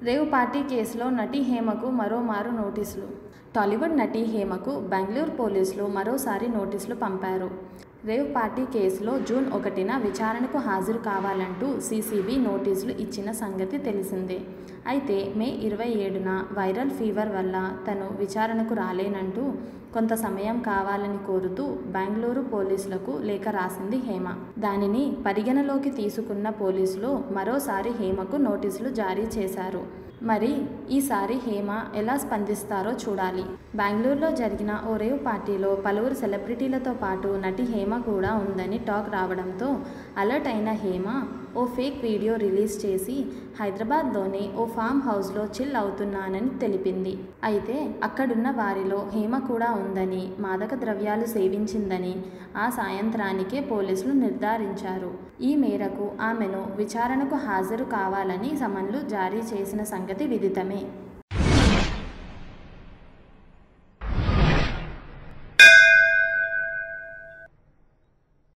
Rave party కేసులో నటి హేమకు మరోమారు నోటీసులు. టాలీవుడ్ నటి హేమకు బెంగళూరు పోలీసులు మరోసారి నోటీసులు పంపారు. రేవ్ పార్టీ కేసులో జూన్ 1న విచారణకు హాజరు కావాలంటూ సీసీబీ నోటీసులు ఇచ్చిన సంగతి తెలిసిందే. అయితే మే 27న వైరల్ ఫీవర్ వల్ల తను విచారణకు రాలేనంటూ కొంత సమయం కావాలని కోరుతూ బెంగళూరు పోలీసులకు లేఖ రాసింది హేమ. దానిని పరిగణలోకి తీసుకున్న పోలీసులు మరోసారి హేమకు నోటీసులు జారీ చేశారు. మరి ఈసారి హేమ ఎలా స్పందిస్తారో చూడాలి. బెంగళూరులో జరిగిన ఓ రేవ్ పార్టీలో పలువురు సెలబ్రిటీలతో పాటు నటి హేమ కూడా ఉందని టాక్ రావడంతో అలర్ట్ అయిన హేమ ఓ ఫేక్ వీడియో రిలీజ్ చేసి హైదరాబాద్లోని ఓ ఫామ్ హౌస్లో చిల్ అవుతున్నానని తెలిపింది. అయితే అక్కడున్న వారిలో హేమ కూడా ఉందని, మాదక ద్రవ్యాలు సేవించిందని ఆ సాయంత్రానికే పోలీసులు నిర్ధారించారు. ఈ మేరకు ఆమెను విచారణకు హాజరు కావాలని సమన్లు జారీ చేసిన సంగతి విదితమే.